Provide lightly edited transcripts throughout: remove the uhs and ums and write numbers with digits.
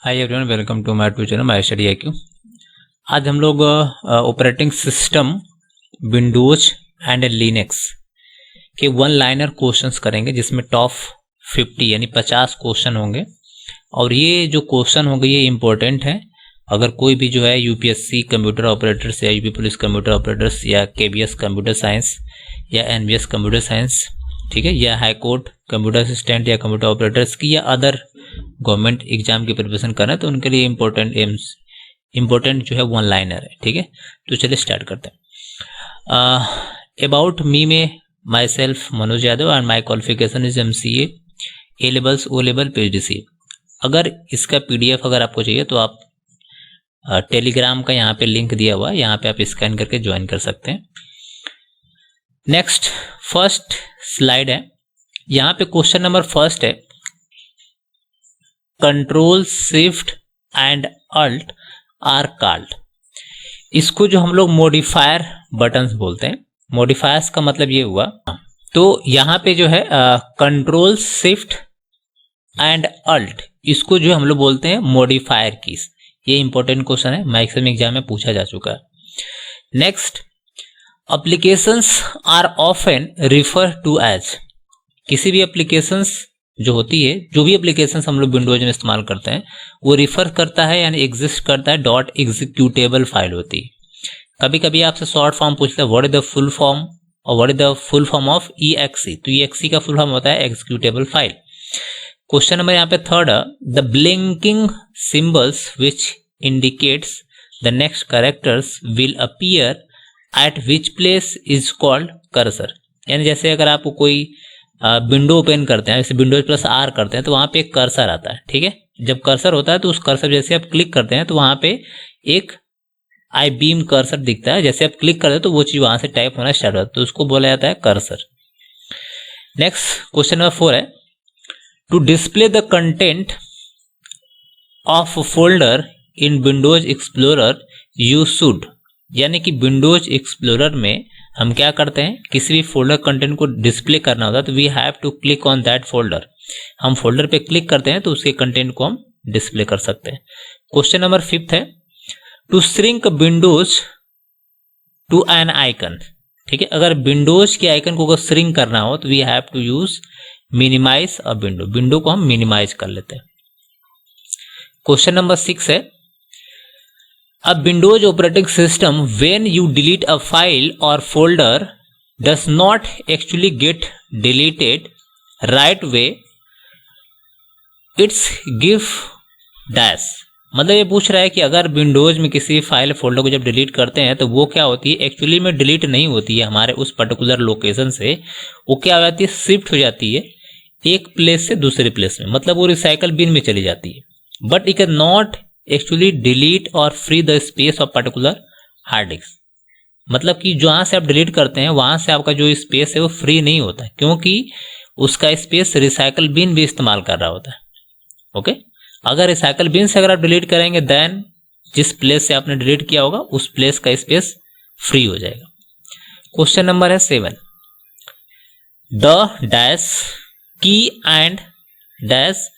Hi everyone, welcome to my YouTube channel my study IQ। आज हम लोग operating system Windows and Linux के one liner questions करेंगे, जिसमें टॉप 50 यानी 50 क्वेश्चन होंगे। और ये जो क्वेश्चन होंगे ये इम्पोर्टेंट है। अगर कोई भी जो है यूपीएससी कंप्यूटर ऑपरेटर्स या यूपी पुलिस कंप्यूटर ऑपरेटर्स या केबीएस कंप्यूटर साइंस या एनबीएस कंप्यूटर साइंस, ठीक है, या हाई कोर्ट कंप्यूटर असिस्टेंट या कंप्यूटर ऑपरेटर्स की या अदर गवर्नमेंट एग्जाम की प्रिपरेशन कर रहे हैं, तो उनके लिए इम्पोर्टेंट जो है वन लाइनर है। ठीक है, तो चलिए स्टार्ट करते हैं। अबाउट मी में my self Manoj Yadav and my qualification is MCA A levels O level PhD। अगर इसका PDF अगर आपको चाहिए तो आप टेलीग्राम का यहाँ पे लिंक दिया हुआ है, यहाँ पे आप स्कैन करके ज्वाइन कर सकते हैं। नेक्स्ट फर्स्ट स्लाइड है, यहाँ पे क्वेश्चन नंबर फर्स्ट है, control shift and alt are called. इसको जो हम लोग मॉडिफायर बटन्स बोलते हैं। मॉडिफायर्स का मतलब ये हुआ, तो यहाँ पे जो है कंट्रोल शिफ्ट एंड अल्ट, इसको जो हम लोग बोलते हैं मॉडिफायर कीज। ये इंपॉर्टेंट क्वेश्चन है, मैक्सिमम एग्जाम में पूछा जा चुका है। Next, applications are often refer to as. किसी भी एप्लीकेशंस जो होती है, जो भी एप्लीकेशंस हम लोग विंडोज में इस्तेमाल करते हैं, वो रिफर करता है यानी एग्जिस्ट करता है डॉट एग्जीक्यूटेबल फाइल होती है। कभी कभी आपसे शॉर्ट फॉर्म पूछता है what is the full form और what is the full form of EXE, तो EXE का फुल फॉर्म होता है एग्जीक्यूटेबल फाइल। क्वेश्चन नंबर यहाँ पे third, the blinking symbols which indicates the next characters will appear at which place is called cursor. यानी जैसे अगर आपको कोई विंडो ओपन करते हैं, जैसे विंडोज प्लस R करते हैं, तो वहाँ पे एक कर्सर आता है। ठीक है, जब कर्सर होता है तो उस कर्सर जैसे आप क्लिक करते हैं तो वहाँ पे एक आई बीम कर्सर दिखता है। जैसे आप क्लिक करते हैं तो वो चीज वहां से टाइप होना स्टार्ट होता है, तो उसको बोला जाता है कर्सर। नेक्स्ट क्वेश्चन नंबर 4 है, to display the content of folder in Windows Explorer you should. यानी कि विंडोज एक्सप्लोरर में हम क्या करते हैं, किसी भी फोल्डर कंटेंट को डिस्प्ले करना होता है तो we have to click on that folder. हम फोल्डर पे क्लिक करते हैं तो उसके कंटेंट को हम डिस्प्ले कर सकते हैं। क्वेश्चन नंबर 5 है, to shrink windows to an icon. ठीक है, अगर विंडोज के आइकन को अगर श्रिंक करना हो तो we have to use minimize a window. Window को हम मिनिमाइज कर लेते हैं। क्वेश्चन नंबर 6 है, a Windows operating system when you delete a file or folder does not actually get deleted right away, it's give dash। मतलब ये पूछ रहा है कि अगर विंडोज में किसी फाइल फोल्डर को जब डिलीट करते हैं तो वो क्या होती है, एक्चुअली में डिलीट नहीं होती है हमारे उस पर्टिकुलर लोकेशन से, वो क्या हो जाती है, शिफ्ट हो जाती है एक प्लेस से दूसरे प्लेस में। मतलब वो रिसाइकल बिन में चली जाती है। But it can not actually delete और free the space of particular hard disk. मतलब कि जहां से आप डिलीट करते हैं वहां से आपका जो स्पेस है वो फ्री नहीं होता है, क्योंकि उसका स्पेस रिसाइकल बिन भी इस्तेमाल कर रहा होता है। ओके, अगर रिसाइकल बिन से अगर आप डिलीट करेंगे देन जिस प्लेस से आपने डिलीट किया होगा उस प्लेस का स्पेस फ्री हो जाएगा। क्वेश्चन नंबर है 7, द डैश की and dash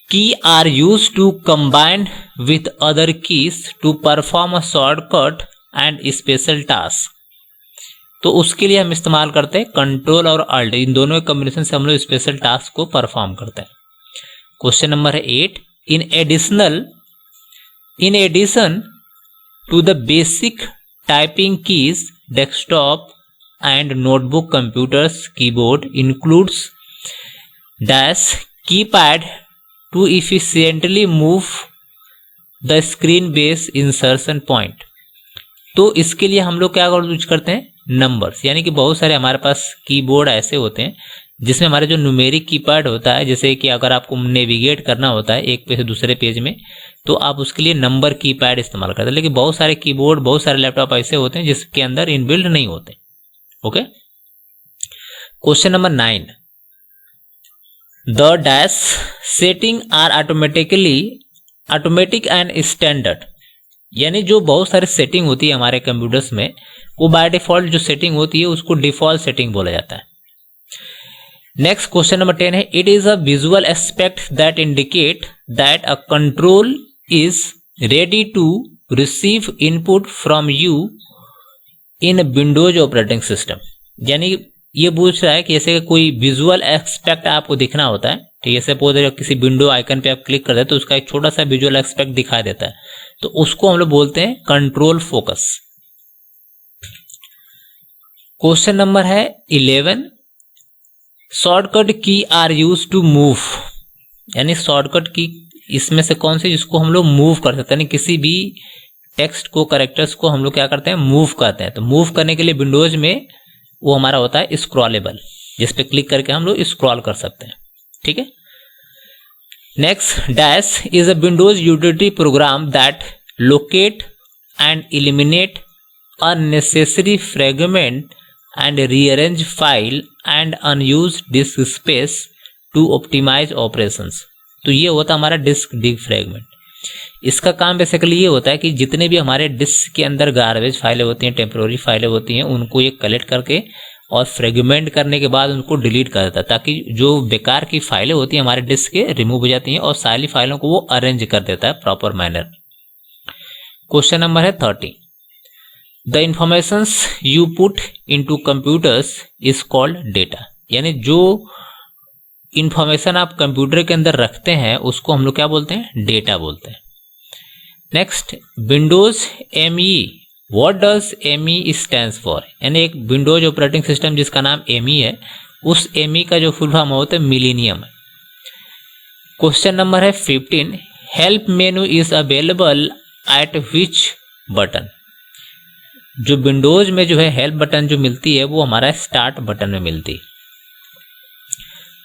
key are used to combine with other keys to perform a shortcut and special task। तो उसके लिए हम इस्तेमाल करते हैं कंट्रोल और अल्ट, इन दोनों के कॉम्बिनेशन से हम लोग स्पेशल टास्क को परफॉर्म करते हैं। क्वेश्चन नंबर है 8, in addition to the basic typing keys desktop and notebook computers keyboard includes dash keypad to efficiently move the screen base insertion point। तो इसके लिए हम लोग क्या यूज करते हैं, नंबर्स। यानी कि बहुत सारे हमारे पास कीबोर्ड ऐसे होते हैं जिसमें हमारे जो न्यूमेरिक कीपैड होता है, जैसे कि अगर आपको नेविगेट करना होता है एक पेज से दूसरे पेज में, तो आप उसके लिए नंबर कीपैड इस्तेमाल करते हैं। लेकिन बहुत सारे कीबोर्ड, बहुत सारे लैपटॉप ऐसे होते हैं जिसके अंदर इनबिल्ट नहीं होते। Okay, question number 9, the dash setting are automatic and standard. यानी जो बहुत सारी सेटिंग होती है हमारे कंप्यूटर्स में, वो बाय डिफॉल्ट जो सेटिंग होती है उसको डिफॉल्ट सेटिंग बोला जाता है। नेक्स्ट क्वेश्चन नंबर 10 है, it is a visual aspect that indicate that a control is ready to receive input from you in Windows operating system. यानी ये पूछ रहा है कि जैसे कोई विजुअल एस्पेक्ट आपको दिखना होता है, ठीक है, सपोज किसी विंडो आइकन पे आप क्लिक करते हैं तो उसका एक छोटा सा विजुअल एस्पेक्ट दिखाई देता है, तो उसको हम लोग बोलते हैं कंट्रोल फोकस। क्वेश्चन नंबर है 11, शॉर्टकट की आर यूज टू मूव। यानी शॉर्टकट की इसमें से कौन सी जिसको हम लोग मूव कर सकते हैं, यानी किसी भी टेक्स्ट को, कैरेक्टर्स को हम लोग क्या करते हैं, मूव करते हैं। तो मूव करने के लिए विंडोज में वो हमारा होता है स्क्रॉलेबल, जिस पे क्लिक करके हम लोग स्क्रॉल कर सकते हैं, ठीक है। Next, dash is a Windows utility programme that locate and eliminate unnecessary fragment and rearrange file and unused disk space to optimize operations। तो ये होता है हमारा डिस्क डिफ्रैगमेंट। इसका काम बेसिकली ये होता है कि जितने भी हमारे डिस्क के अंदर गार्बेज फाइलें होती हैं, टेम्पोररी फाइलें होती हैं, उनको ये कलेक्ट करके और फ्रेगमेंट करने के बाद उनको डिलीट कर देता है, ताकि जो बेकार की फाइलें होती हैं हमारे डिस्क के रिमूव हो जाती हैं और सारी फाइलों को वो अरेंज कर देता है प्रॉपर मैनर। क्वेश्चन नंबर है 30, The informations you put into computers is called data। यानी जो इंफॉर्मेशन आप कंप्यूटर के अंदर रखते हैं उसको हम लोग क्या बोलते हैं, डेटा बोलते हैं। Next, Windows ME, what does ME stands for. यानी एक विंडोज ऑपरेटिंग सिस्टम जिसका नाम ME है, उस ME का जो फुल फॉर्म होता है मिलेनियम है। क्वेश्चन नंबर है 15, help menu is available at which button. जो विंडोज में जो है हेल्प बटन जो मिलती है वो हमारा स्टार्ट बटन में मिलती है।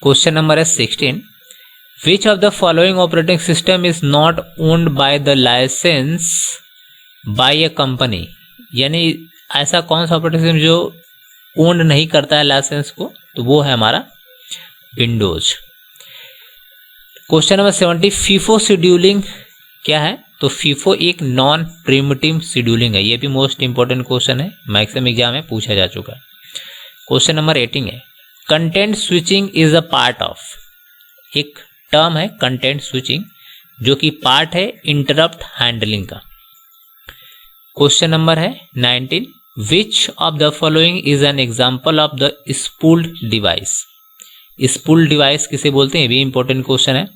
क्वेश्चन नंबर है 16, which of the following operating system is not owned by the license by a company. यानी ऐसा कौन सा ऑपरेटिंग सिस्टम जो ओन्ड नहीं करता है लाइसेंस को, तो वो है हमारा Windows. Question number 70, FIFO scheduling क्या है, तो फीफो एक नॉन प्रिमिटिव शेड्यूलिंग है। ये भी मोस्ट इंपॉर्टेंट क्वेश्चन है, मैक्सिमम एग्जाम में पूछा जा चुका है। क्वेश्चन नंबर 18 है, content switching is a part of. एक टर्म है कंटेंट स्विचिंग जो कि पार्ट है इंटरप्ट हैंडलिंग का। क्वेश्चन नंबर है 19, which of the following is an example of the spooled device. Spooled device किसे बोलते हैं, ये भी इंपॉर्टेंट क्वेश्चन है।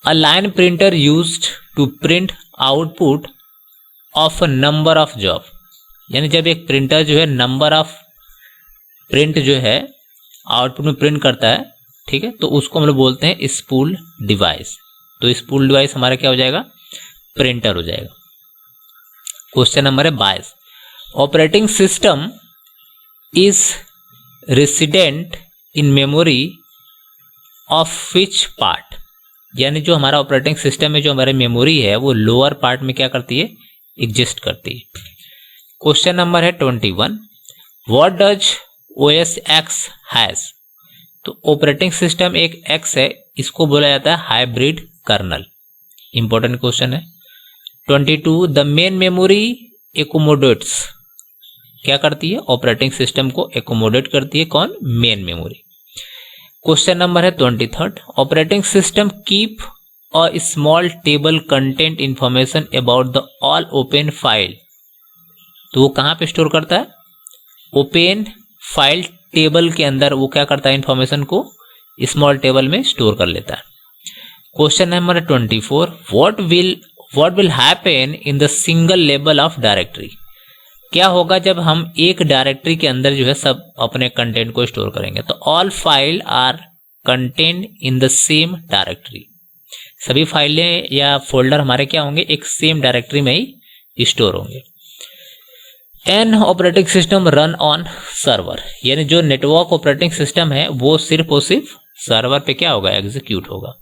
A line printer used to print output of a number of job. यानी जब एक प्रिंटर जो है नंबर ऑफ प्रिंट जो है आउटपुट में प्रिंट करता है, ठीक है, तो उसको हम लोग बोलते हैं स्पूल्ड डिवाइस। तो स्पूल्ड डिवाइस हमारा क्या हो जाएगा, प्रिंटर हो जाएगा। क्वेश्चन नंबर है 22, operating system is resident in memory of which part. यानी जो हमारा ऑपरेटिंग सिस्टम में जो हमारी मेमोरी है वो लोअर पार्ट में क्या करती है, एग्जिस्ट करती है। क्वेश्चन नंबर है 21, what does OS X has. तो ऑपरेटिंग सिस्टम एक X है, इसको बोला जाता है हाइब्रिड कर्नल। इंपॉर्टेंट क्वेश्चन है। 22, द मेन मेमोरी एकोमोडेट्स। क्या करती है, ऑपरेटिंग सिस्टम को एकोमोडेट करती है, कौन, मेन मेमोरी। क्वेश्चन नंबर है 23, operating system keep a small table content information about the all open file. तो वो कहाँ पे स्टोर करता है, ओपन फाइल टेबल के अंदर वो क्या करता है, इंफॉर्मेशन को स्मॉल टेबल में स्टोर कर लेता है। Question number 24, what will happen in the single level of directory. क्या होगा जब हम एक डायरेक्टरी के अंदर जो है सब अपने कंटेंट को स्टोर करेंगे। तो all file are content in the same directory. सभी फाइलें या फोल्डर हमारे क्या होंगे, एक सेम डायरेक्टरी में ही स्टोर होंगे। An operating system run on server. यानी जो नेटवर्क ऑपरेटिंग सिस्टम है वो सिर्फ और सिर्फ सर्वर पे क्या होगा, एग्जीक्यूट होगा।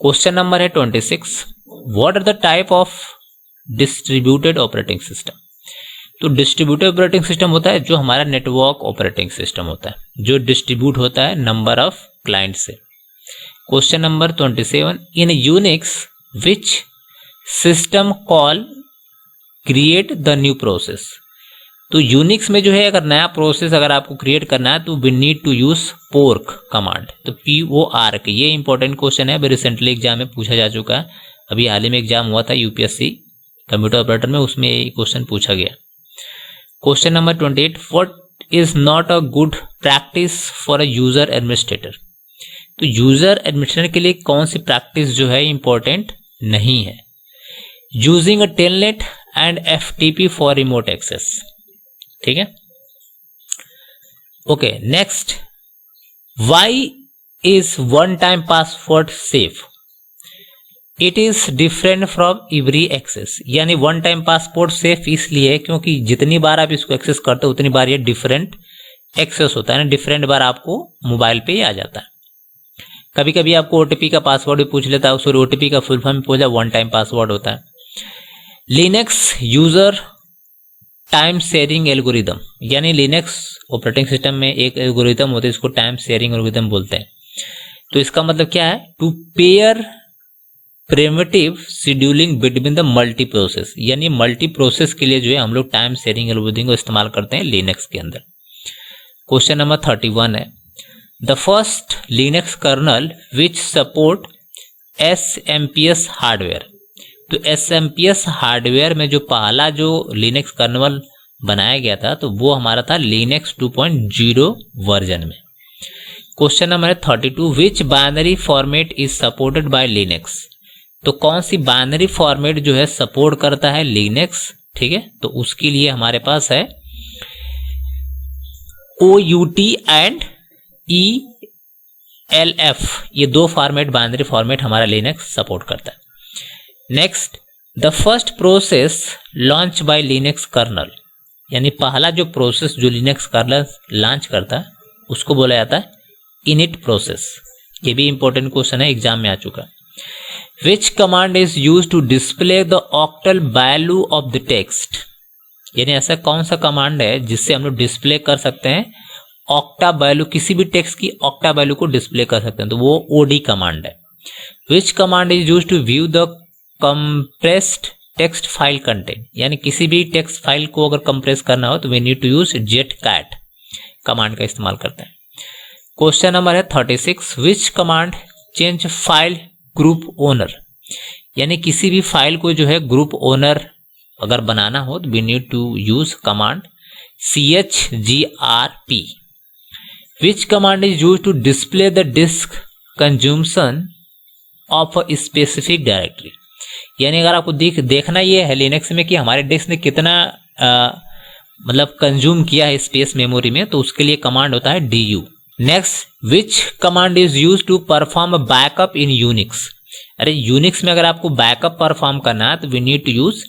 क्वेश्चन नंबर है 26, what are the type of distributed operating system. तो डिस्ट्रीब्यूटेड ऑपरेटिंग सिस्टम होता है जो हमारा नेटवर्क ऑपरेटिंग सिस्टम होता है, जो डिस्ट्रीब्यूट होता है नंबर ऑफ क्लाइंट से। Question number 27, in Unix which system call create the new process. तो यूनिक्स में जो है अगर नया प्रोसेस अगर आपको क्रिएट करना है तो we need to use pork command. तो PORK, ये इंपॉर्टेंट क्वेश्चन है, अभी रिसेंटली एग्जाम में पूछा जा चुका है। अभी हाल ही में एग्जाम हुआ था यूपीएससी कंप्यूटर ऑपरेटर में, उसमें ये क्वेश्चन पूछा गया। Question number 28, what is not a good practice for a user administrator. तो यूजर एडमिनिस्ट्रेटर के लिए कौन सी प्रैक्टिस जो है इंपॉर्टेंट नहीं है? Using a telnet and FTP for remote access. ठीक है, okay. Next, why is one time password safe? It is different from every access. यानी वन टाइम पासवर्ड सेफ इसलिए है क्योंकि जितनी बार आप इसको एक्सेस करते हो उतनी बार ये डिफरेंट एक्सेस होता है ना, डिफरेंट बार आपको मोबाइल पे ही आ जाता है। कभी कभी आपको OTP का पासवर्ड भी पूछ लेता है, सॉरी OTP का फुल फॉर्म पूछा, वन टाइम पासवर्ड होता है। Linux user time sharing algorithm, यानी लिनक्स ऑपरेटिंग सिस्टम में एक एल्गोरिदम होता है, इसको टाइम शेयरिंग एल्गोरिदम बोलते हैं। तो इसका मतलब क्या है? To pair primitive scheduling between the multi process, यानी मल्टी प्रोसेस के लिए जो है हम लोग टाइम शेयरिंग एल्गोरिदम को इस्तेमाल करते हैं लिनक्स के अंदर। क्वेश्चन नंबर 31 है, the first Linux kernel which support SMPS hardware. तो SMPS हार्डवेयर में जो पहला जो लिनक्स कर्नल बनाया गया था तो वो हमारा था लिनक्स 2.0 वर्जन में। Question number 32, which binary format is supported by Linux. तो कौन सी बाइनरी फॉर्मेट जो है सपोर्ट करता है लिनक्स? ठीक है, तो उसके लिए हमारे पास है OUT एंड ELF, ये दो फॉर्मेट बाइनरी फॉर्मेट हमारा लिनक्स सपोर्ट करता है। Next, the first process launch by Linux kernel, यानी पहला जो प्रोसेस जो लिनक्स कर्नल लॉन्च करता है उसको बोला जाता है इनिट प्रोसेस। ये भी इंपॉर्टेंट क्वेश्चन है, एग्जाम में आ चुका। Which command is use to display the octal value of the text, यानी ऐसा कौन सा कमांड है जिससे हम लोग डिस्प्ले कर सकते हैं ऑक्टा वैल्यू, किसी भी टेक्स्ट की ऑक्टा वैल्यू को डिस्प्ले कर सकते हैं, तो वो OD कमांड है। Which command is use to view the compressed text file content, यानी किसी भी टेक्स्ट फाइल को अगर कंप्रेस करना हो तो we need to use jetcat command का इस्तेमाल करते हैं। क्वेश्चन नंबर है 36, which command change file group owner, यानी किसी भी फाइल को जो है ग्रुप ओनर अगर बनाना हो तो we need to use command CHGRP। Which command is use to display the disk consumption of a specific directory, यानी अगर आपको देखना ये है लिनक्स में कि हमारे डिस्क ने कितना मतलब कंज्यूम किया है स्पेस मेमोरी में, तो उसके लिए कमांड होता है DU। Next, which command is use to perform backup in Unix. अरे यूनिक्स में अगर आपको बैकअप परफॉर्म करना है तो we need to use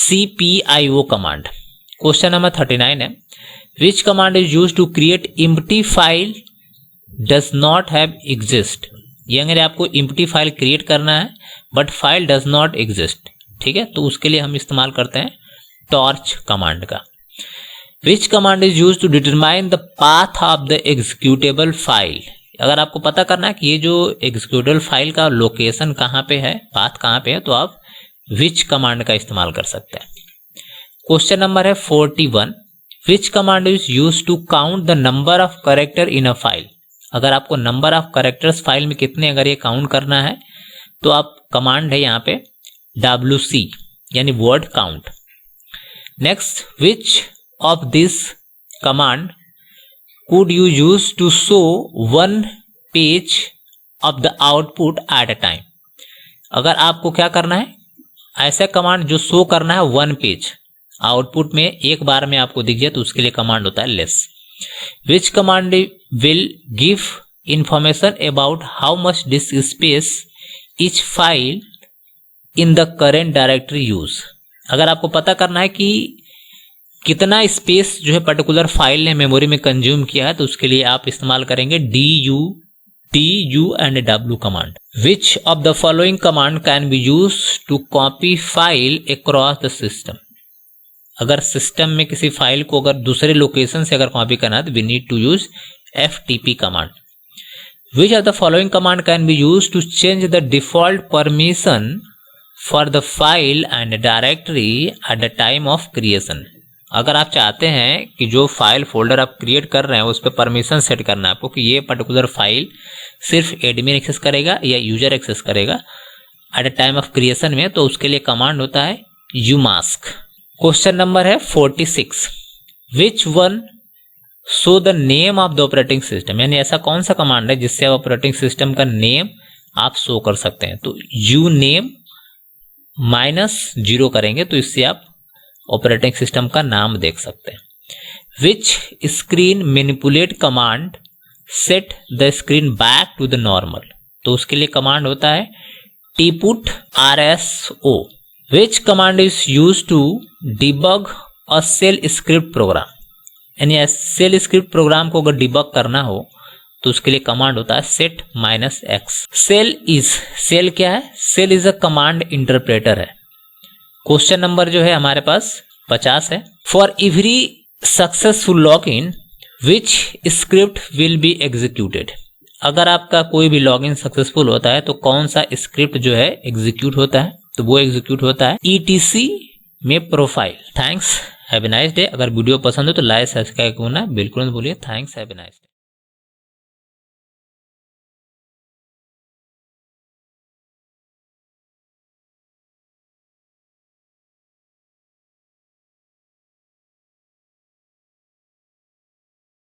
CPIO command. Question number 39 है, which command is use to create empty file does not have exist, यानी आपको एम्प्टी फाइल क्रिएट करना है but file does not exist. ठीक है, तो उसके लिए हम इस्तेमाल करते हैं टॉर्च कमांड का। Which command is use to determine the path of the executable file, अगर आपको पता करना है कि ये जो एग्जीक्यूटेबल फाइल का लोकेशन कहाँ पे है, पाथ कहाँ पे है, तो आप विच कमांड का इस्तेमाल कर सकते हैं। क्वेश्चन नंबर है 41, which command is use to count the number of character in a file, अगर आपको नंबर ऑफ कैरेक्टर्स फाइल में कितने अगर ये काउंट करना है तो आप कमांड है यहाँ पे WC, यानी word count. Next, which of this command could you use to show one page of the output at a time, अगर आपको क्या करना है, ऐसा कमांड जो शो करना है वन पेज आउटपुट में एक बार में आपको दिख जाए, तो उसके लिए कमांड होता है less. Which command will give information about how much disc space each file in the current directory use, अगर आपको पता करना है कि कितना स्पेस जो है पर्टिकुलर फाइल ने मेमोरी में कंज्यूम किया है, तो उसके लिए आप इस्तेमाल करेंगे DU and W command. Which of the following command can be use to copy file across the system, अगर सिस्टम में किसी फाइल को अगर दूसरे लोकेशन से अगर कॉपी करना है तो we need to use FTP command. Which of the following command can be use to change the default permission for the file and directory at the time of creation, अगर आप चाहते हैं कि जो फाइल फोल्डर आप create कर रहे हैं उस पर परमिशन सेट करना है आपको कि ये पर्टिकुलर फाइल सिर्फ एडमिन एक्सेस करेगा या यूजर एक्सेस करेगा at a time of creation में, तो उसके लिए कमांड होता है umask। क्वेश्चन नंबर है 46, which one show the name of the operating system, यानी ऐसा कौन सा कमांड है जिससे आप ऑपरेटिंग सिस्टम का नेम आप शो कर सकते हैं। तो uname -0 करेंगे तो इससे आप ऑपरेटिंग सिस्टम का नाम देख सकते हैं। Which screen manipulate command set the screen back to the normal, तो उसके लिए कमांड होता है tput rso। Which command is use to debug a shell script program, यानी सेल स्क्रिप्ट प्रोग्राम को अगर डिबग करना हो तो उसके लिए कमांड होता है set -x। सेल क्या है, shell is a command interpreter है। क्वेश्चन नंबर जो है हमारे पास 50 है, for every successful login which script will be executed, अगर आपका कोई भी लॉगिन सक्सेसफुल होता है तो कौन सा स्क्रिप्ट जो है एग्जीक्यूट होता है, तो वो एग्जीक्यूट होता है etc में profile. Thanks, have a nice day. अगर वीडियो पसंद हो तो लाइक सब्सक्राइब करना बिल्कुल मत भूलिए। Thanks, have a nice day.